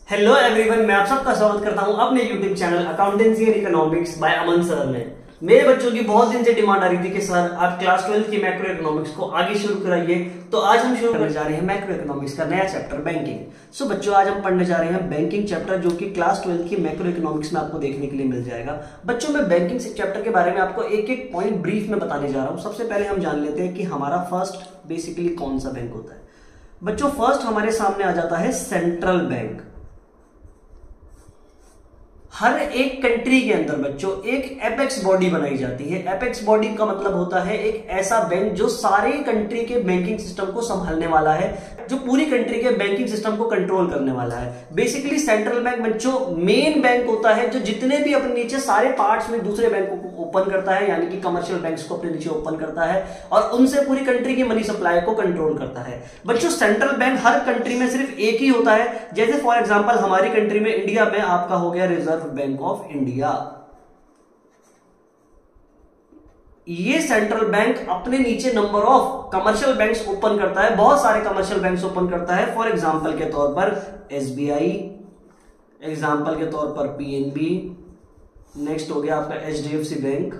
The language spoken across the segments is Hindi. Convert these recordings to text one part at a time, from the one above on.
हेलो एवरीवन, मैं आप सबका स्वागत करता हूं अपने YouTube channel accountancy and economics by Aman sir में। मेरे बच्चों की बहुत दिन से डिमांड आ रही थी कि सर आप क्लास 12 की मैक्रो इकोनॉमिक्स को आगे शुरू कराइए, तो आज हम शुरू करने जा रहे हैं मैक्रो इकोनॉमिक्स का नया चैप्टर बैंकिंग। सो बच्चों, आज हम पढ़ने जा रहे हैं बैंकिंग चैप्टर, जो कि क्लास 12 की मैक्रो इकोनॉमिक्स में आपको देखने के लिए मिल जाएगा। बच्चों, मैं बैंकिंग चैप्टर के बारे में आपको एक एक पॉइंट ब्रीफ में बताने जा रहा हूँ। सबसे पहले हम जान लेते हैं कि हमारा फर्स्ट बेसिकली कौन सा बैंक होता है। बच्चों, फर्स्ट हमारे सामने आ जाता है सेंट्रल बैंक। हर एक कंट्री के अंदर बच्चों एक एपेक्स बॉडी बनाई जाती है। एपेक्स बॉडी का मतलब होता है एक ऐसा बैंक जो सारे कंट्री के बैंकिंग सिस्टम को संभालने वाला है, जो पूरी कंट्री के बैंकिंग सिस्टम को कंट्रोल करने वाला है। बेसिकली सेंट्रल बैंक बच्चों मेन बैंक होता है, जो जितने भी अपने नीचे सारे पार्ट्स में दूसरे बैंकों को ओपन करता है, यानी कि कमर्शियल बैंक्स को अपने नीचे ओपन करता है और उनसे पूरी कंट्री की मनी सप्लाई को कंट्रोल करता है। बच्चों, सेंट्रल बैंक हर कंट्री में सिर्फ एक ही होता है। जैसे फॉर एग्जांपल हमारी कंट्री में इंडिया में आपका हो गया रिजर्व बैंक ऑफ इंडिया। ये सेंट्रल बैंक अपने नीचे number of commercial banks open करता है, बहुत सारे कमर्शियल बैंक्स ओपन करता है। फॉर एग्जांपल के तौर पर एसबीआई, एग्जांपल के तौर पर पीएनबी, नेक्स्ट हो गया आपका एचडीएफसी बैंक।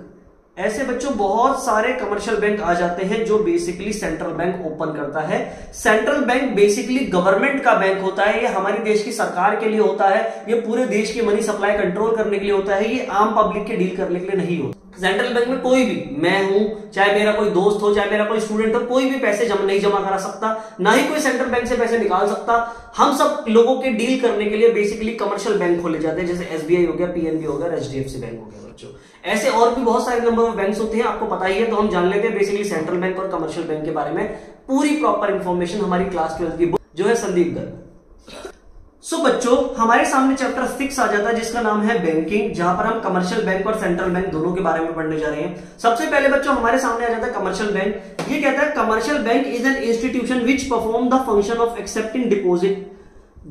ऐसे बच्चों बहुत सारे कमर्शियल बैंक आ जाते हैं जो बेसिकली सेंट्रल बैंक ओपन करता है। सेंट्रल बैंक बेसिकली गवर्नमेंट का बैंक होता है। ये हमारे देश की सरकार के लिए होता है, ये पूरे देश की मनी सप्लाई कंट्रोल करने के लिए होता है, ये आम पब्लिक के डील करने के लिए नहीं होता। सेंट्रल बैंक में कोई भी, मैं हूं, चाहे मेरा कोई दोस्त हो, चाहे मेरा कोई स्टूडेंट हो, कोई भी पैसे नहीं जमा करा सकता, ना ही कोई सेंट्रल बैंक से पैसे निकाल सकता। हम सब लोगों के डील करने के लिए बेसिकली कमर्शियल बैंक खोले जाते हैं, जैसे एसबीआई हो गया, पीएनबी हो गया, एचडीएफसी बैंक हो गया। बच्चों, ऐसे और भी बहुत सारे नंबर ऑफ बैंक्स होते हैं, आपको पता ही है। तो हम जान लेते हैं बेसिकली सेंट्रल बैंक और कमर्शियल बैंक के बारे में पूरी प्रॉपर इंफॉर्मेशन हमारी क्लास 12 की बुक जो है संदीप गर्ग। सो बच्चों, हमारे सामने चैप्टर 6 आ जाता है जिसका नाम है बैंकिंग, जहां पर हम कमर्शियल बैंक और सेंट्रल बैंक दोनों के बारे में पढ़ने जा रहे हैं। सबसे पहले बच्चों हमारे सामने आ जाता है कमर्शियल बैंक। ये कहता है commercial bank is an institution which perform the function of accepting deposit,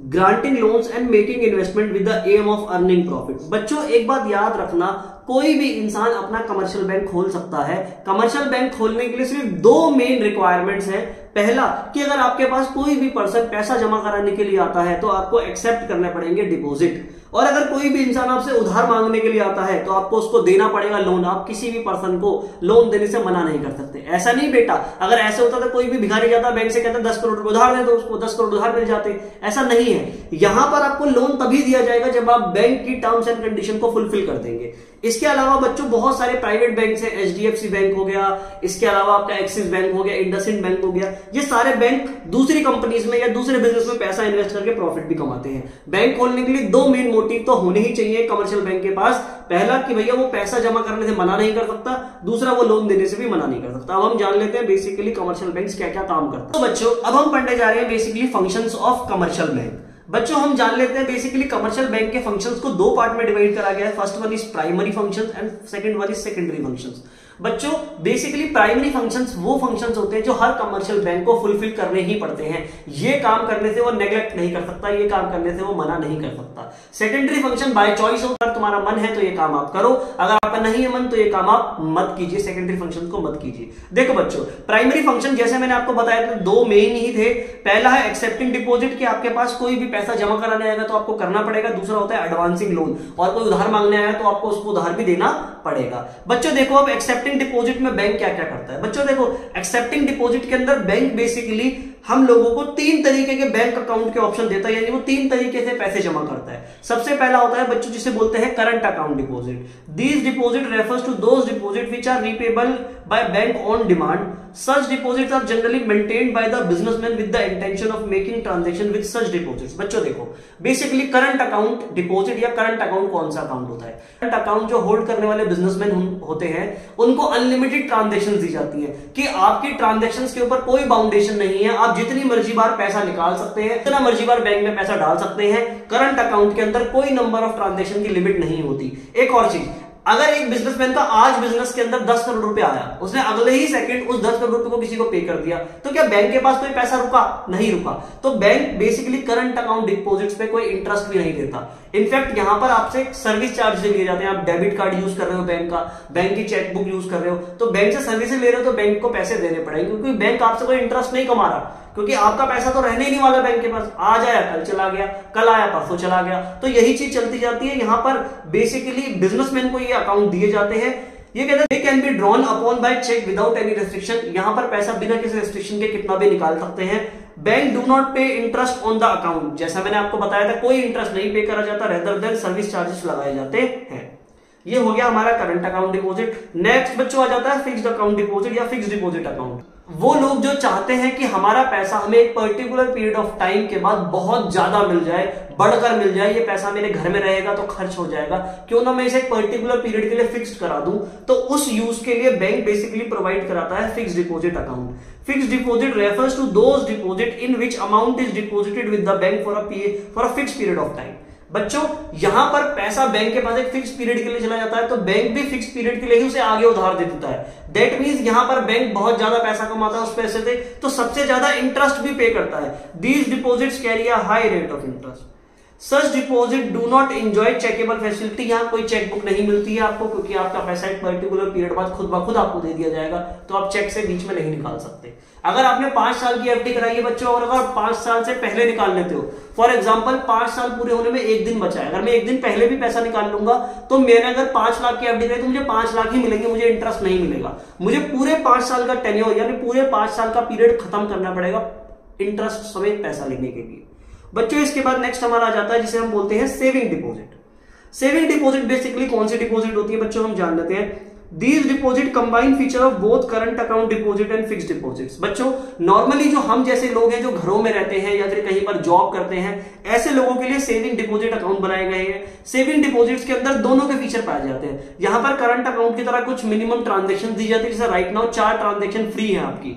granting loans and making investment with the aim of earning profit. बच्चों, एक बात याद रखना, कोई भी इंसान अपना कमर्शियल बैंक खोल सकता है। कमर्शियल बैंक खोलने के लिए सिर्फ दो मेन रिक्वायरमेंट्स हैं। पहला कि अगर आपके पास कोई भी पर्सन पैसा जमा कराने के लिए आता है तो आपको एक्सेप्ट करने पड़ेंगे डिपॉजिट, और अगर कोई भी इंसान आपसे उधार मांगने के लिए आता है तो आपको उसको देना पड़ेगा लोन। आप किसी भी पर्सन को लोन देने से मना नहीं कर सकते। ऐसा नहीं बेटा, अगर ऐसे होता तो कोई भी भिखारी जाता बैंक से कहता 10 करोड़ उधार दे दो, उसको 10 करोड़ उधार मिल जाते। ऐसा नहीं है। यहां पर आपको लोन तभी दिया जाएगा जब आप बैंक की टर्म्स एंड कंडीशन को फुलफिल कर देंगे। इसके अलावा बच्चों बहुत सारे प्राइवेट बैंक हैं, एचडीएफसी बैंक हो गया, इसके अलावा आपका एक्सिस बैंक हो गया, इंडसइंड बैंक हो गया। ये सारे बैंक दूसरी कंपनीज में या दूसरे बिजनेस में पैसा इन्वेस्ट करके प्रॉफिट भी कमाते हैं। बैंक खोलने के लिए दो मेन मोटिव तो होने ही चाहिए कमर्शियल बैंक के पास। पहला कि भैया वो पैसा जमा करने से मना नहीं कर सकता, दूसरा वो लोन देने से भी मना नहीं कर सकता। अब हम जान लेते हैं बेसिकली कमर्शियल बैंक क्या क्या काम करता है। तो बच्चों, अब हम पढ़ने जा रहे हैं basically functions of commercial bank. बच्चों, हम जान लेते हैं बेसिकली कमर्शियल बैंक के फंक्शंस को दो पार्ट में डिवाइड करा गया है। First one is primary functions and second one is secondary functions. बच्चों, बेसिकली प्राइमरी फंक्शंस वो फंक्शंस होते हैं जो हर कमर्शियल बैंक को फुलफिल करने ही पड़ते हैं। ये काम करने से वो नेग्लेक्ट नहीं कर सकता, ये काम करने से वो मना नहीं कर सकता। सेकेंडरी फंक्शन बाय चॉइस होता है, तुम्हारा मन है तो ये काम आप करो, अगर आपका नहीं है मन तो ये काम आप मत कीजिए, सेकेंडरी फंक्शन को मत कीजिए। देखो बच्चों, प्राइमरी फंक्शन जैसे मैंने आपको बताया था दो मेन ही थे। पहला है एक्सेप्टिंग डिपॉजिट, कि आपके पास कोई भी पैसा जमा कराने आएगा तो आपको करना पड़ेगा। दूसरा होता है एडवांसिंग लोन, और कोई उधार मांगने आया तो आपको उसको उधार भी देना पड़ेगा। बच्चों देखो, अब एक्सेप्टिंग डिपॉजिट में बैंक क्या क्या करता है। बच्चों देखो, एक्सेप्टिंग डिपॉजिट के अंदर बैंक बेसिकली हम लोगों को तीन तरीके के बैंक अकाउंट के ऑप्शन देता है, यानी वो तीन तरीके से पैसे जमा करता है। सबसे पहला होता है बच्चों जिसे बोलते हैं current account deposit. These deposit refers to those deposit which are repayable by bank on demand. Such deposits are generally maintained by the businessman with the intention of making transaction with such deposits। बच्चों देखो, बेसिकली करंट अकाउंट डिपॉजिट या करंट अकाउंट कौन सा अकाउंट होता है? करंट अकाउंट जो होल्ड करने वाले बिजनेसमैन होते हैं उनको अनलिमिटेड ट्रांजेक्शन दी जाती है, कि आपकी ट्रांजेक्शन के ऊपर कोई बाउंडेशन नहीं है, आप जितनी मर्जी बार पैसा निकाल सकते हैं, जितना मर्जी बार बैंक में पैसा डाल सकते हैं। करंट अकाउंट के अंदर कोई नंबर ऑफ ट्रांजेक्शन की लिमिट नहीं होती। एक और चीज, अगर एक बिजनेसमैन का आज बिजनेस के अंदर 10 करोड़ रुपए आया, उसने अगले ही सेकंड उस 10 करोड़ रुपए को किसी को पे कर दिया, तो क्या बैंक के पास कोई पैसा रुका? नहीं रुका। तो bank basically current account deposits पे कोई इंटरेस्ट भी नहीं देता। इनफैक्ट यहां पर आपसे सर्विस चार्ज लिए जाते हैं। आप डेबिट कार्ड यूज कर रहे हो बैंक का, बैंक की चेकबुक यूज कर रहे हो, तो बैंक से सर्विस ले रहे हो तो बैंक को पैसे देने पड़ेंगे, क्योंकि बैंक आपसे कोई इंटरेस्ट नहीं कमा रहा। क्योंकि आपका पैसा तो रहने ही नहीं वाला बैंक के पास, आज आया कल चला गया, कल आया परसों चला गया। तो यही चीज चलती जाती है। यहां पर बेसिकली बिजनेसमैन को ये अकाउंट दिए जाते हैं। ये कहते हैं they can be drawn upon by cheque without any restriction, यहां पर पैसा बिना किसी रेस्ट्रिक्शन के कितना भी निकाल सकते हैं। बैंक डू नॉट पे इंटरेस्ट ऑन द अकाउंट, जैसा मैंने आपको बताया था कोई इंटरेस्ट नहीं पे करा जाता, रेदर देन सर्विस चार्जेस लगाए जाते हैं। ये हो गया हमारा करंट अकाउंट डिपॉजिट। नेक्स्ट बच्चों आ जाता है फिक्स्ड अकाउंट डिपॉजिट या फिक्स्ड डिपॉजिट अकाउंट। वो लोग जो चाहते हैं कि हमारा पैसा हमें एक पर्टिकुलर पीरियड ऑफ टाइम के बाद बहुत ज्यादा मिल जाए, बढ़कर मिल जाए, ये पैसा मेरे घर में रहेगा तो खर्च हो जाएगा, क्यों ना मैं इसे एक पर्टिकुलर पीरियड के लिए फिक्स्ड करा दूं, तो उस यूज के लिए बैंक बेसिकली प्रोवाइड कराता है fixed deposit account. Fixed deposit refers to those deposit in which amount is deposited with the bank for a fixed period of time. बच्चों यहां पर पैसा बैंक के पास एक फिक्स पीरियड के लिए चला जाता है, तो बैंक भी फिक्स पीरियड के लिए ही उसे आगे उधार दे देता है। दैट मींस यहां पर बैंक बहुत ज्यादा पैसा कमाता है उस पैसे से, तो सबसे ज्यादा इंटरेस्ट भी पे करता है। These deposits carry a high rate of interest. Such deposit do not enjoy checkable facility, यहां कोई चेकबुक नहीं मिलती है आपको, क्योंकि आपका पैसा एक पर्टिकुलर पीरियड बाद खुद ब खुद आपको दे दिया जाएगा, तो आप चेक से बीच में नहीं निकाल सकते। अगर आपने 5 साल की एफडी कराई है बच्चों, और अगर 5 साल से पहले निकाल लेते हो, फॉर एग्जांपल 5 साल पूरे होने में 1 दिन बचा है, अगर मैं 1 दिन पहले भी पैसा निकाल लूंगा तो मैंने अगर 5 लाख की एफडी कराई तो मुझे 5 लाख ही मिलेंगे, मुझे इंटरेस्ट नहीं मिलेगा। मुझे पूरे 5 साल का टेन्योर यानी पूरे 5 साल का पीरियड खत्म करना पड़ेगा इंटरेस्ट समेत पैसा लेने के लिए। बच्चों इसके बाद नेक्स्ट हमारा आ जाता है जिसे हम बोलते हैं saving deposit. Saving deposit basically कौन सी डिपॉजिट होती है बच्चों, हम जान लेते हैं। These deposit combine feature of both current account deposit and fixed deposits। बच्चों नॉर्मली जो हम जैसे लोग हैं जो घरों में रहते हैं या फिर कहीं पर जॉब करते हैं, ऐसे लोगों के लिए सेविंग डिपॉजिट अकाउंट बनाए गए हैं। सेविंग डिपॉजिट्स के अंदर दोनों के फीचर पाए जाते हैं। यहां पर करंट अकाउंट की तरह कुछ मिनिमम ट्रांजेक्शन दी जाती है, जैसे राइट नाउ 4 ट्रांजेक्शन फ्री है आपकी।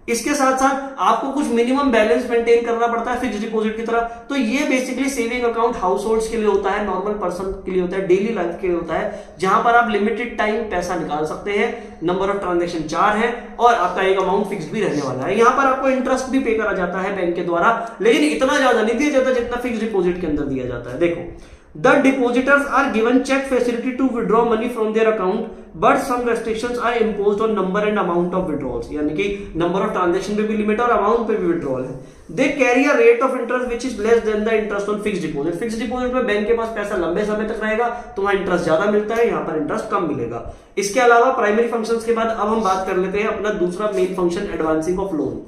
इसके साथ साथ आपको कुछ मिनिमम बैलेंस मेंटेन करना पड़ता है फिक्स्ड डिपॉजिट की तरह। तो ये basically saving account house holds के लिए होता है, नॉर्मल पर्सन के लिए होता है, डेली लाइफ के लिए होता है, जहां पर आप लिमिटेड टाइम पैसा निकाल सकते हैं। नंबर ऑफ ट्रांजेक्शन 4 है और आपका एक अमाउंट फिक्स भी रहने वाला है। यहां पर आपको इंटरेस्ट भी पे करा जाता है बैंक के द्वारा, लेकिन इतना ज्यादा नहीं दिया जाता जितना फिक्स्ड डिपॉजिट के अंदर दिया जाता है। देखो The depositors are given check facility to withdraw money from their account, but some restrictions are imposed on number and amount of withdrawals। यानी कि नंबर ऑफ ट्रांजेक्शन पे भी लिमिट और अमाउंट पे भी विड्रॉल है। They carry a rate of interest which is less than the interest on fixed deposit। Fixed deposit में बैंक के पास पैसा लंबे समय तक रहेगा तो वहां इंटरेस्ट ज्यादा मिलता है, यहाँ पर इंटरेस्ट कम मिलेगा। इसके अलावा प्राइमरी फंक्शंस के बाद अब हम बात कर लेते हैं अपना दूसरा main function advancing of loan.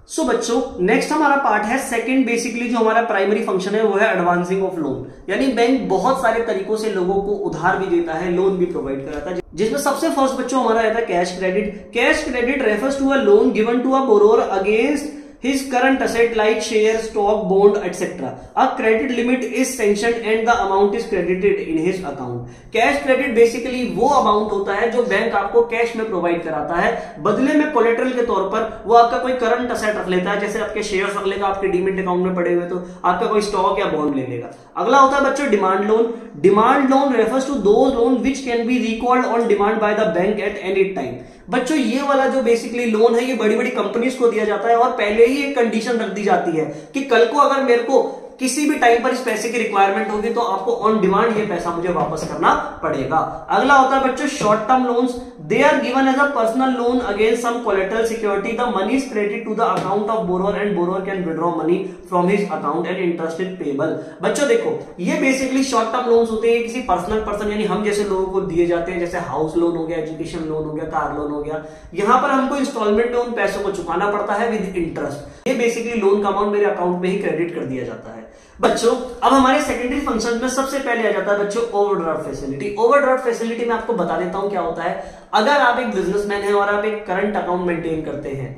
So बच्चों नेक्स्ट हमारा पार्ट है सेकंड, बेसिकली जो हमारा प्राइमरी फंक्शन है वो है एडवांसिंग ऑफ लोन। यानी बैंक बहुत सारे तरीकों से लोगों को उधार भी देता है, लोन भी प्रोवाइड कराता है, जिसमें सबसे फर्स्ट बच्चों हमारा रहता है cash credit. Cash credit refers to a loan given to a borrower against his current asset like share, stock, bond, etc. A credit limit is sanctioned and the amount is credited in his account। Cash credit basically वो अमाउंट होता है जो बैंक आपको कैश में प्रोवाइड कराता है, बदले में कोलेटरल के तौर पर वो आपका कोई करंट असेट रख लेता है, जैसे आपके शेयर्स रख लेगा आपके डीमेट अकाउंट में पड़े हुए, तो आपका कोई स्टॉक या बॉन्ड ले लेगा। अगला होता है बच्चों demand loan. Demand loan refers to those loan which can be recalled on demand by the bank at any time. बच्चों ये वाला जो बेसिकली लोन है ये बड़ी बड़ी कंपनीज को दिया जाता है और पहले ही एक कंडीशन रख दी जाती है कि कल को अगर मेरे को किसी भी टाइम पर इस पैसे की रिक्वायरमेंट होगी तो आपको ऑन डिमांड ये पैसा मुझे वापस करना पड़ेगा। अगला होता है बच्चों short term loans. They are given as a personal loan against some collateral security. The money is credit to the account of borrower and borrower can withdraw money from his account and interest is payable. बच्चों देखो ये बेसिकली शॉर्ट टर्म लोन्स होते हैं, किसी पर्सनल पर्सन यानी हम जैसे लोगों को दिए जाते हैं, जैसे हाउस लोन हो गया, एजुकेशन लोन हो गया, कार लोन हो गया। यहां पर हमको इंस्टॉलमेंट में उन पैसों को चुकाना पड़ता है विद इंटरेस्ट। ये बेसिकली लोन का अमाउंट मेरे अकाउंट में ही क्रेडिट कर दिया जाता है। बच्चों अब हमारे सेकेंडरी फंक्शन में सबसे पहले आ जाता है बच्चों ओवरड्राफ्ट फैसिलिटी। ओवरड्राफ्ट फैसिलिटी में आपको बता देता हूं क्या होता है। अगर आप एक बिजनेसमैन हैं और आप एक करंट अकाउंट मेंटेन करते हैं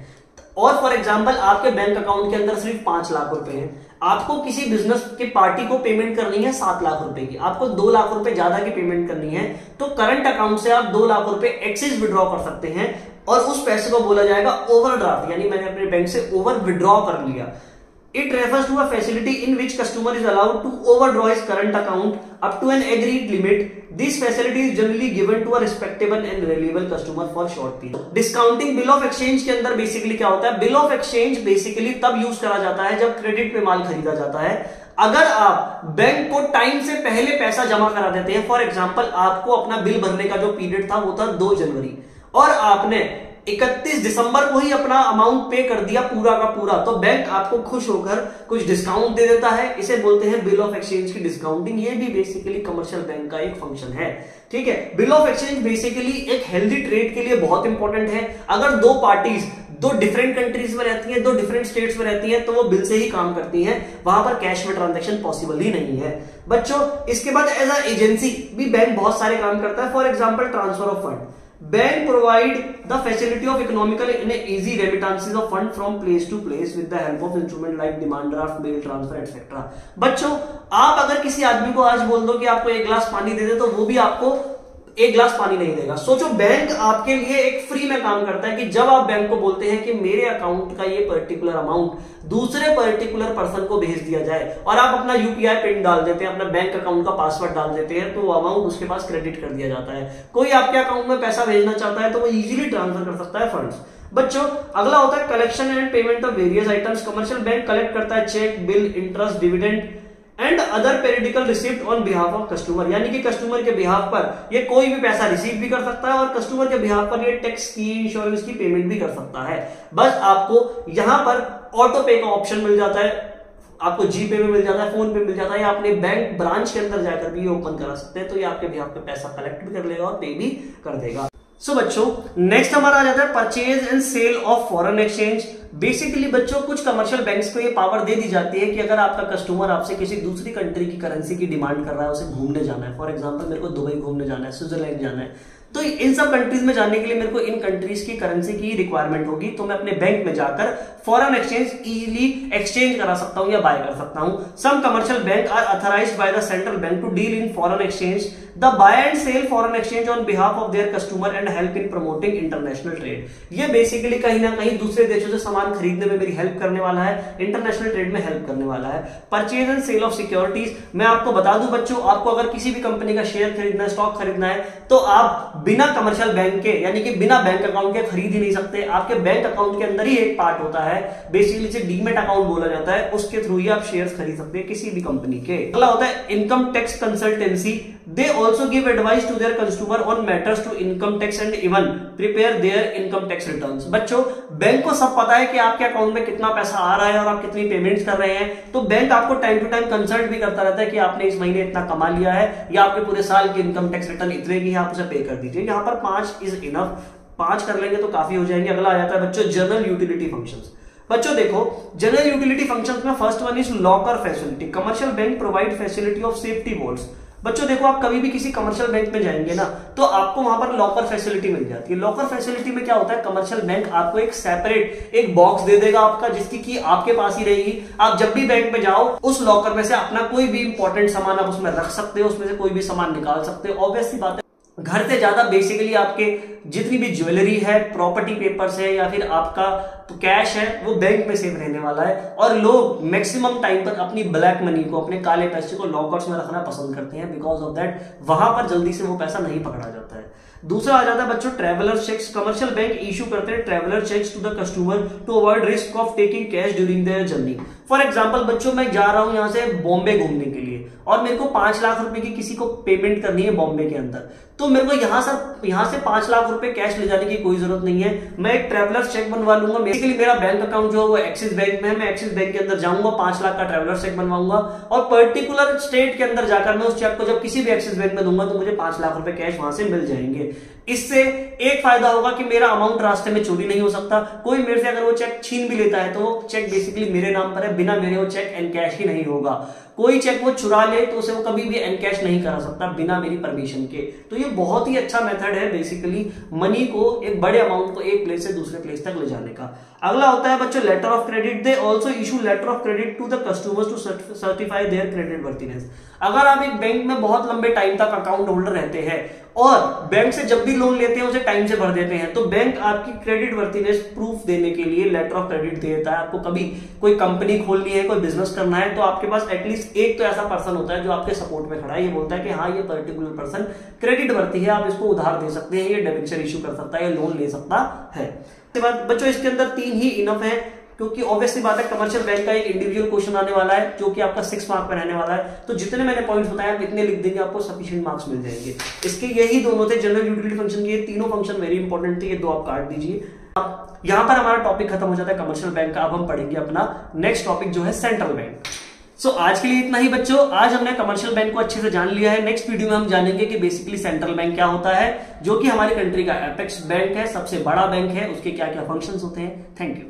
और फॉर एग्जांपल आपके बैंक अकाउंट के अंदर सिर्फ 5 लाख रुपए हैं, आपको किसी बिजनेस के पार्टी को पेमेंट करनी है 7 लाख रुपए की, आपको 2 लाख रुपए ज्यादा की पेमेंट करनी है, तो करंट अकाउंट से आप 2 लाख रुपए एक्सेस विड्रॉ कर सकते हैं और उस पैसे को बोला जाएगा ओवरड्राफ्ट, यानी मैंने अपने बैंक से ओवर विड्रॉ कर लिया। It refers to a facility in which customer is allowed to overdraw his current account up to an agreed limit. This facility is generally given to a respectable and reliable customer for short period. Discounting bill of exchange के अंदर बेसिकली क्या होता है? बिल ऑफ एक्सचेंज बेसिकली तब यूज करा जाता है जब क्रेडिट पे माल खरीदा जाता है। अगर आप बैंक को टाइम से पहले पैसा जमा करा देते हैं, फॉर एग्जांपल आपको अपना बिल भरने का जो पीरियड था वो था 2 जनवरी और आपने 31 दिसंबर को ही अपना अमाउंट पे कर दिया पूरा का पूरा, तो बैंक आपको खुश होकर कुछ डिस्काउंट दे देता है। इसे बोलते हैं बिल ऑफ एक्सचेंज की डिस्काउंटिंग। ये भी बेसिकली कमर्शियल बैंक का एक फंक्शन है। ठीक है, बिल ऑफ एक्सचेंज बेसिकली एक हेल्दी ट्रेड के लिए बहुत इंपॉर्टेंट है। अगर दो पार्टीज दो डिफरेंट कंट्रीज में रहती हैं, दो डिफरेंट स्टेट्स में रहती हैं, तो वो बिल से ही काम करती हैं, वहां पर कैश में ट्रांजैक्शन पॉसिबल ही नहीं है बच्चों। इसके बाद एज अ एजेंसी भी बैंक बहुत सारे काम करता है। For example transfer of fund, bank provide the facility of economical and easy remittances of fund from place to place with the help of instrument like demand draft, mail transfer etcetera. बच्चों आप अगर किसी आदमी को आज बोल दो कि आपको एक गिलास पानी दे दे, तो वो भी आपको एक गिलास पानी नहीं देगा। सोचो बैंक आपके लिए एक फ्री में काम करता है कि जब आप बैंक को बोलते हैं कि मेरे अकाउंट का ये पर्टिकुलर अमाउंट दूसरे पर्टिकुलर पर्सन को भेज दिया जाए, और आप अपना यूपीआई पिन डाल देते हैं, अपना बैंक अकाउंट का पासवर्ड डाल देते हैं, तो वो अमाउंट उसके पास क्रेडिट कर दिया जाता है। कोई आपके अकाउंट में पैसा भेजना चाहता है तो वो इजीली ट्रांसफर कर सकता है फंड्स। बच्चों अगला होता है collection and payment of various items. Commercial bank collect करता है cheque, bill, interest, dividend and other periodical receipt on behalf of customer. यानी कि कस्टमर के बिहाफ पर ये कोई भी पैसा रिसीव भी कर सकता है और कस्टमर के बिहाफ पर ये टैक्स की, इंश्योरेंस की पेमेंट भी कर सकता है। बस आपको यहां पर ऑटो पे का ऑप्शन मिल जाता है, आपको जीपे में मिल जाता है, फोन पे मिल जाता है, या अपने बैंक ब्रांच के अंदर जाकर भी ये ओपन करा सकते हैं, तो ये आपके बिहाफ पे पैसा कलेक्ट भी कर लेगा और पे भी कर देगा। सो बच्चों नेक्स्ट हमारा आ जाता है purchase and sale of foreign exchange. Basically बच्चों कुछ कमर्शियल बैंक्स को ये पावर दे दी जाती है कि अगर आपका कस्टमर आपसे किसी दूसरी कंट्री की करेंसी की डिमांड कर रहा है, उसे घूमने जाना है, फॉर एग्जांपल मेरे को दुबई घूमने जाना है, स्विट्जरलैंड जाना है, तो इन सब कंट्रीज में जाने के लिए मेरे को इन कंट्रीज की करेंसी की रिक्वायरमेंट होगी, तो मैं अपने बैंक में जाकर फॉरेन एक्सचेंज इजीली एक्सचेंज करा सकता हूं या बाय कर सकता हूं। Some commercial bank are authorized by the central bank to deal in foreign exchange, the buy and sell foreign exchange on behalf of their customer and help in promoting international trade. ये बेसिकली कहीं ना कहीं दूसरे देशों से सामान खरीदने में मेरी हेल्प करने वाला है, इंटरनेशनल ट्रेड में हेल्प करने वाला है। Purchase and sale of securities, मैं आपको बता दूं बच्चों, आपको अगर किसी भी कंपनी का शेयर खरीदना है, स्टॉक खरीदना है, तो आप बिना कमर्शियल बैंक के यानी कि बिना बैंक अकाउंट के खरीद ही नहीं सकते। आपके बैंक अकाउंट के अंदर ही एक पार्ट होता है, बेसिकली जिसे डीमेट अकाउंट बोला जाता है, उसके थ्रू ही आप शेयर्स खरीद सकते हैं किसी भी कंपनी के। अगला होता है income tax consultancy. They also give advice to their consumer on matters to income tax and even prepare their income tax returns। बच्चों बैंक को सब पता है कि आपके अकाउंट में कितना पैसा आ रहा है और आप कितनी पेमेंट्स कर रहे हैं, तो बैंक आपको टाइम टू टाइम कंसल्ट भी करता रहता है कि आपने इस महीने इतना कमा लिया है या आपके पूरे साल की इनकम टैक्स रिटर्न इतने की है, आप उसे पे कर दीजिए। यहाँ पर 5 इज इनफ, 5 कर लेंगे तो काफी हो जाएंगे। अगला आ जाता है बच्चों जनरल यूटिलिटी फंक्शंस। बच्चों देखो जनरल यूटिलिटी फंक्शंस में first one is locker facility. Commercial bank provide facility of safety walls. बच्चों देखो आप कभी भी किसी कमर्शियल बैंक में जाएंगे ना, तो आपको वहां पर लॉकर फैसिलिटी मिल जाती है। लॉकर फैसिलिटी में क्या होता है, कमर्शियल बैंक आपको एक सेपरेट एक बॉक्स दे देगा आपका, जिसकी की आपके पास ही रहेगी। आप जब भी बैंक में जाओ उस लॉकर में से अपना कोई भी इंपॉर्टेंट सामान आप उसमें रख सकते हो, उसमें से कोई भी सामान निकाल सकते हो। ऑब्वियस सी बात है, घर से ज्यादा बेसिकली आपके जितनी भी ज्वेलरी है, प्रॉपर्टी पेपर्स है या फिर आपका तो कैश है, वो बैंक में सेव रहने वाला है। और लोग मैक्सिमम टाइम पर अपनी ब्लैक मनी को, अपने काले पैसे को लॉकर्स में रखना पसंद करते हैं, बिकॉज ऑफ दैट वहां पर जल्दी से वो पैसा नहीं पकड़ा जाता है। दूसरा आ जाता है बच्चों traveller cheques. Commercial bank issue करते हैं traveller cheques to the customer to avoid risk of taking cash during their journey. For example बच्चों मैं जा रहा हूं यहां से बॉम्बे घूमने के लिए और मेरे को 5 लाख रुपए की किसी को पेमेंट करनी है बॉम्बे के अंदर, तो मेरे को यहां से 5 लाख रुपए कैश ले जाने की कोई जरूरत नहीं है। मैं एक ट्रैवलर चेक बनवा लूंगा। बेसिकली मेरा बैंक अकाउंट जो है वो एक्सिस बैंक में है, मैं एक्सिस बैंक के अंदर जाऊंगा, 5 लाख का ट्रैवलर चेक बनवाऊंगा और पर्टिकुलर स्टेट के अंदर जाकर मैं उस चेक को जब किसी भी एक्सिस बैंक में दूंगा तो मुझे 5 लाख रुपए कैश वहां से मिल जाएंगे। इससे एक फायदा होगा कि मेरा अमाउंट रास्ते में चोरी नहीं हो सकता। कोई मेरे से अगर वो चेक छीन भी लेता है तो वो चेक बेसिकली मेरे नाम पर है, बिना मेरे वो चेक एनकैश ही नहीं होगा। कोई चेक वो चुरा ले तो उसे वो कभी भी एनकैश नहीं करा सकता बिना मेरी परमिशन के। तो ये बहुत ही अच्छा मेथड है बेसिकली मनी को, एक बड़े अमाउंट को एक प्लेस से दूसरे प्लेस तक ले जाने का। अगला होता है बच्चों letter of credit. They also issue letter of credit to the customers to certify their credit worthiness. अगर आप एक बैंक में बहुत लंबे टाइम तक अकाउंट होल्डर रहते हैं और बैंक से जब भी लोन लेते हैं उसे टाइम से भर देते हैं, तो बैंक आपकी क्रेडिट वर्थिनेस प्रूफ देने के लिए लेटर ऑफ क्रेडिट देता है। आपको कभी कोई कंपनी खोलनी है, कोई बिजनेस करना है, तो आपके पास एटलीस्ट एक तो ऐसा पर्सन होता है जो आपके सपोर्ट में खड़ा है, ये बोलता है कि हाँ ये पर्टिकुलर पर्सन क्रेडिट वर्ती है, आप इसको उधार दे सकते हैं, ये डिबेंचर इशू कर सकता है, ये लोन ले सकता है। इसके बाद बच्चों इसके अंदर 3 ही इनफ है, क्योंकि ऑब्वियसली बात है कमर्शियल बैंक का एक इंडिविजुअल क्वेश्चन आने वाला है जो कि आपका 6 मार्क पर रहने वाला है। तो जितने मैंने पॉइंट्स बताए आप इतने लिख देंगे, आपको सफिशिएंट मार्क्स मिल जाएंगे। इसके यही दोनों थे, जनरल यूटिलिटी फंक्शन के तीनों फंक्शन वेरी इंपॉर्टेंट थे, ये 2 आप काट दीजिए। यहां पर हमारा टॉपिक खत्म हो जाता है कमर्शियल बैंक का। अब हम पढ़ेंगे अपना नेक्स्ट टॉपिक जो है सेंट्रल बैंक। सो आज के लिए इतना ही बच्चों, आज हमने कमर्शियल बैंक को अच्छे से जान लिया है। नेक्स्ट वीडियो में हम जानेंगे कि बेसिकली सेंट्रल बैंक क्या होता है, जो कि हमारी कंट्री का एपेक्स बैंक है, सबसे बड़ा बैंक है, उसके क्या क्या फंक्शंस होते हैं। Thank you.